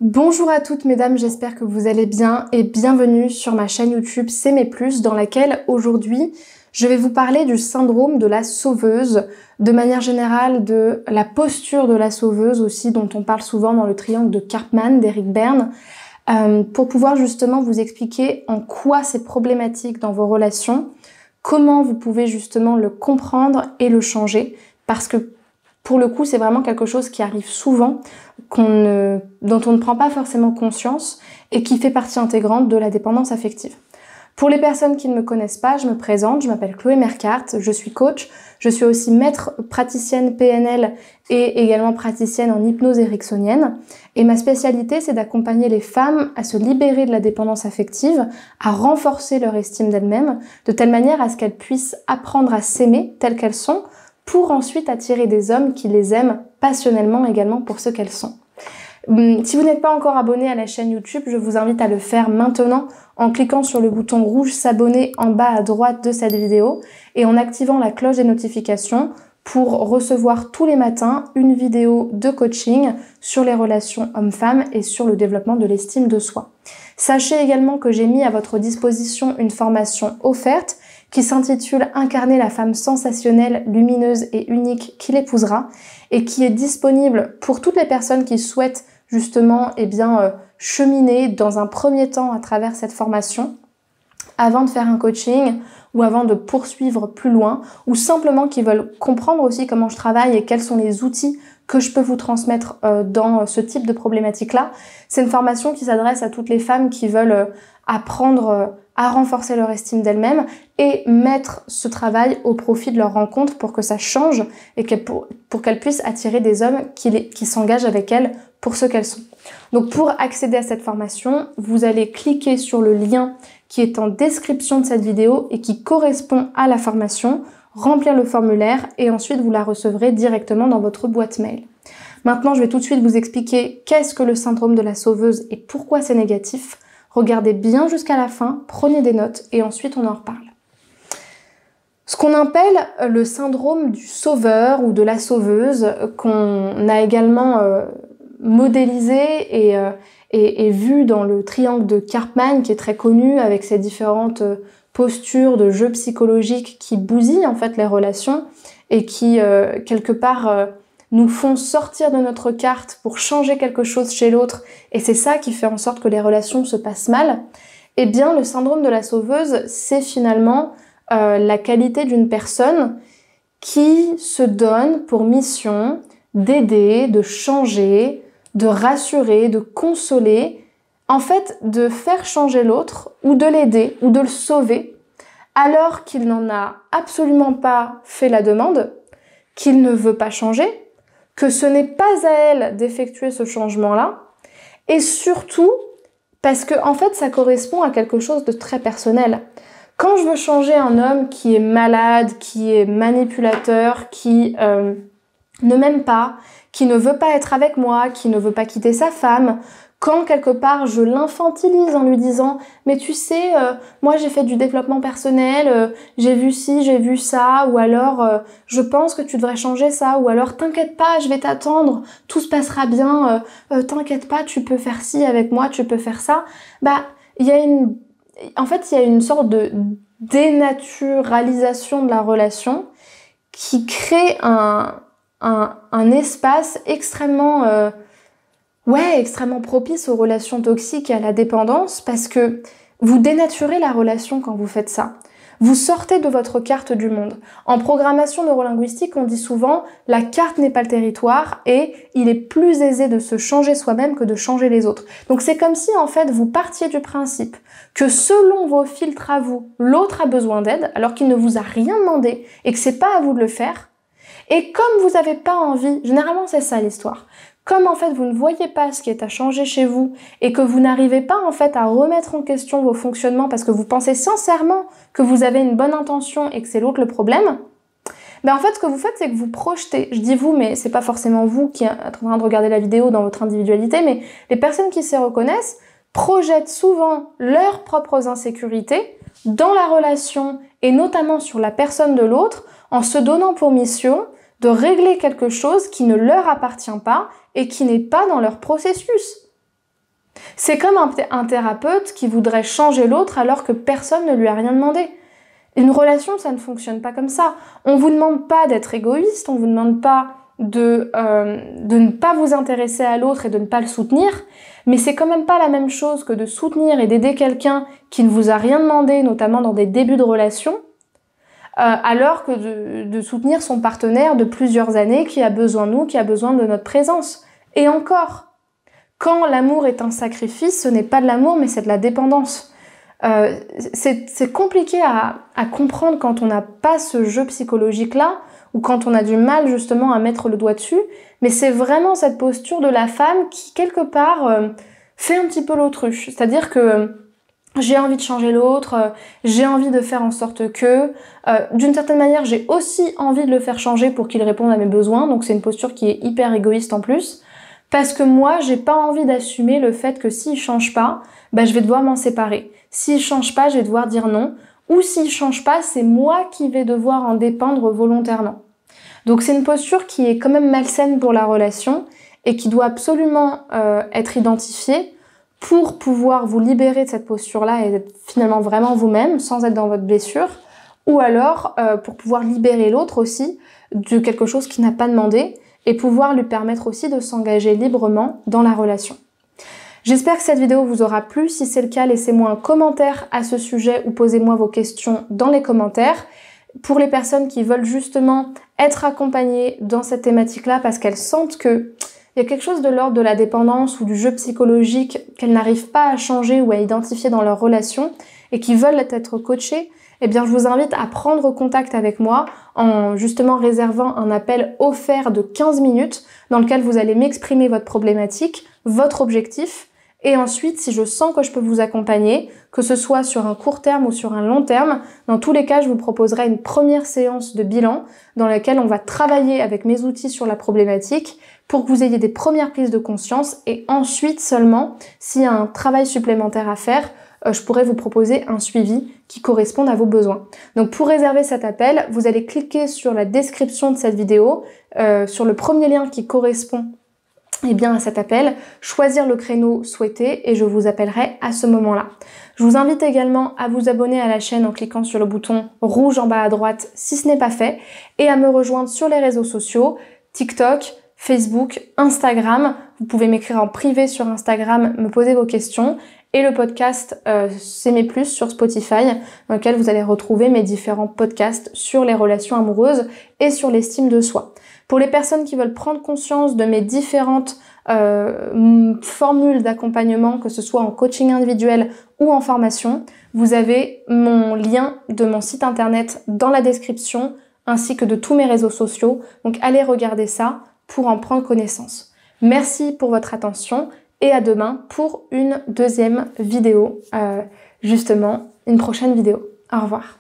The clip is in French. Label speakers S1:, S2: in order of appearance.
S1: Bonjour à toutes mesdames, j'espère que vous allez bien et bienvenue sur ma chaîne YouTube S'aimer plus dans laquelle aujourd'hui je vais vous parler du syndrome de la sauveuse, de manière générale de la posture de la sauveuse aussi dont on parle souvent dans le triangle de Karpman d'Eric Berne, pour pouvoir justement vous expliquer en quoi c'est problématique dans vos relations, comment vous pouvez justement le comprendre et le changer, parce que pour le coup c'est vraiment quelque chose qui arrive souvent, dont on ne prend pas forcément conscience et qui fait partie intégrante de la dépendance affective. Pour les personnes qui ne me connaissent pas, je me présente, je m'appelle Chloé Mercart, je suis coach, je suis aussi maître praticienne PNL et également praticienne en hypnose ericksonienne. Et ma spécialité, c'est d'accompagner les femmes à se libérer de la dépendance affective, à renforcer leur estime d'elles-mêmes, de telle manière à ce qu'elles puissent apprendre à s'aimer telles qu'elles sont, pour ensuite attirer des hommes qui les aiment passionnellement également pour ce qu'elles sont. Si vous n'êtes pas encore abonné à la chaîne YouTube, je vous invite à le faire maintenant en cliquant sur le bouton rouge s'abonner en bas à droite de cette vidéo et en activant la cloche des notifications pour recevoir tous les matins une vidéo de coaching sur les relations hommes-femmes et sur le développement de l'estime de soi. Sachez également que j'ai mis à votre disposition une formation offerte qui s'intitule « Incarner la femme sensationnelle, lumineuse et unique qui l'épousera » et qui est disponible pour toutes les personnes qui souhaitent justement cheminer dans un premier temps à travers cette formation avant de faire un coaching ou avant de poursuivre plus loin ou simplement qui veulent comprendre aussi comment je travaille et quels sont les outils que je peux vous transmettre dans ce type de problématique-là. C'est une formation qui s'adresse à toutes les femmes qui veulent apprendre à renforcer leur estime d'elles-mêmes et mettre ce travail au profit de leur rencontre pour que ça change et pour qu'elles puissent attirer des hommes qui s'engagent avec elles pour ce qu'elles sont. Donc pour accéder à cette formation, vous allez cliquer sur le lien qui est en description de cette vidéo et qui correspond à la formation, remplir le formulaire et ensuite vous la recevrez directement dans votre boîte mail. Maintenant, je vais tout de suite vous expliquer qu'est-ce que le syndrome de la sauveuse et pourquoi c'est négatif. Regardez bien jusqu'à la fin, prenez des notes et ensuite on en reparle. Ce qu'on appelle le syndrome du sauveur ou de la sauveuse, qu'on a également modélisé et vu dans le triangle de Karpman, qui est très connu avec ses différentes postures de jeux psychologiques qui bousillent en fait les relations et qui quelque part nous font sortir de notre carte pour changer quelque chose chez l'autre, et c'est ça qui fait en sorte que les relations se passent mal. Eh bien, le syndrome de la sauveuse, c'est finalement la qualité d'une personne qui se donne pour mission d'aider, de changer, de rassurer, de consoler, en fait, de faire changer l'autre, ou de l'aider, ou de le sauver, alors qu'il n'en a absolument pas fait la demande, qu'il ne veut pas changer, que ce n'est pas à elle d'effectuer ce changement-là, et surtout parce que en fait ça correspond à quelque chose de très personnel. Quand je veux changer un homme qui est malade, qui est manipulateur, qui ne m'aime pas, qui ne veut pas être avec moi, qui ne veut pas quitter sa femme, quand quelque part je l'infantilise en lui disant « mais tu sais, moi j'ai fait du développement personnel, j'ai vu ci, j'ai vu ça » ou alors « je pense que tu devrais changer ça » ou alors « t'inquiète pas, je vais t'attendre, tout se passera bien, t'inquiète pas, tu peux faire ci avec moi, tu peux faire ça », il y a une sorte de dénaturalisation de la relation qui crée un espace extrêmement propice aux relations toxiques et à la dépendance, parce que vous dénaturez la relation quand vous faites ça. Vous sortez de votre carte du monde. En programmation neurolinguistique, on dit souvent « la carte n'est pas le territoire » et il est plus aisé de se changer soi-même que de changer les autres. Donc c'est comme si en fait vous partiez du principe que selon vos filtres à vous, l'autre a besoin d'aide alors qu'il ne vous a rien demandé et que c'est pas à vous de le faire. Et comme vous n'avez pas envie, généralement c'est ça l'histoire, comme en fait vous ne voyez pas ce qui est à changer chez vous et que vous n'arrivez pas en fait à remettre en question vos fonctionnements parce que vous pensez sincèrement que vous avez une bonne intention et que c'est l'autre le problème, en fait ce que vous faites c'est que vous projetez, je dis vous mais c'est pas forcément vous qui êtes en train de regarder la vidéo dans votre individualité, mais les personnes qui s'y reconnaissent projettent souvent leurs propres insécurités dans la relation et notamment sur la personne de l'autre en se donnant pour mission de régler quelque chose qui ne leur appartient pas et qui n'est pas dans leur processus. C'est comme un thérapeute qui voudrait changer l'autre alors que personne ne lui a rien demandé. Une relation, ça ne fonctionne pas comme ça. On vous demande pas d'être égoïste, on vous demande pas de ne pas vous intéresser à l'autre et de ne pas le soutenir, mais c'est quand même pas la même chose que de soutenir et d'aider quelqu'un qui ne vous a rien demandé, notamment dans des débuts de relation, alors que de soutenir son partenaire de plusieurs années qui a besoin de nous, qui a besoin de notre présence. Et encore, quand l'amour est un sacrifice, ce n'est pas de l'amour, mais c'est de la dépendance. C'est compliqué à comprendre quand on n'a pas ce jeu psychologique-là, ou quand on a du mal justement à mettre le doigt dessus, mais c'est vraiment cette posture de la femme qui, quelque part, fait un petit peu l'autruche. C'est-à-dire que j'ai envie de changer l'autre, j'ai envie de faire en sorte que, d'une certaine manière, j'ai aussi envie de le faire changer pour qu'il réponde à mes besoins, donc c'est une posture qui est hyper égoïste en plus, parce que moi, j'ai pas envie d'assumer le fait que s'il change pas, je vais devoir m'en séparer. S'il change pas, je vais devoir dire non, ou s'il change pas, c'est moi qui vais devoir en dépendre volontairement. Donc c'est une posture qui est quand même malsaine pour la relation et qui doit absolument être identifiée pour pouvoir vous libérer de cette posture-là et être finalement vraiment vous-même sans être dans votre blessure, ou alors pour pouvoir libérer l'autre aussi de quelque chose qu'il n'a pas demandé et pouvoir lui permettre aussi de s'engager librement dans la relation. J'espère que cette vidéo vous aura plu. Si c'est le cas, laissez-moi un commentaire à ce sujet ou posez-moi vos questions dans les commentaires. Pour les personnes qui veulent justement être accompagnées dans cette thématique-là parce qu'elles sentent qu'il y a quelque chose de l'ordre de la dépendance ou du jeu psychologique qu'elles n'arrivent pas à changer ou à identifier dans leur relation et qui veulent être coachées, eh bien je vous invite à prendre contact avec moi en justement réservant un appel offert de 15 minutes dans lequel vous allez m'exprimer votre problématique, votre objectif. Et ensuite, si je sens que je peux vous accompagner, que ce soit sur un court terme ou sur un long terme, dans tous les cas, je vous proposerai une première séance de bilan dans laquelle on va travailler avec mes outils sur la problématique pour que vous ayez des premières prises de conscience et ensuite seulement, s'il y a un travail supplémentaire à faire, je pourrais vous proposer un suivi qui corresponde à vos besoins. Donc pour réserver cet appel, vous allez cliquer sur la description de cette vidéo, sur le premier lien qui correspond à cet appel, choisir le créneau souhaité et je vous appellerai à ce moment-là. Je vous invite également à vous abonner à la chaîne en cliquant sur le bouton rouge en bas à droite si ce n'est pas fait et à me rejoindre sur les réseaux sociaux, TikTok, Facebook, Instagram. Vous pouvez m'écrire en privé sur Instagram, me poser vos questions et le podcast C'est mes plus sur Spotify dans lequel vous allez retrouver mes différents podcasts sur les relations amoureuses et sur l'estime de soi. Pour les personnes qui veulent prendre conscience de mes différentes formules d'accompagnement, que ce soit en coaching individuel ou en formation, vous avez mon lien de mon site internet dans la description ainsi que de tous mes réseaux sociaux. Donc allez regarder ça pour en prendre connaissance. Merci pour votre attention et à demain pour une deuxième vidéo, justement une prochaine vidéo. Au revoir.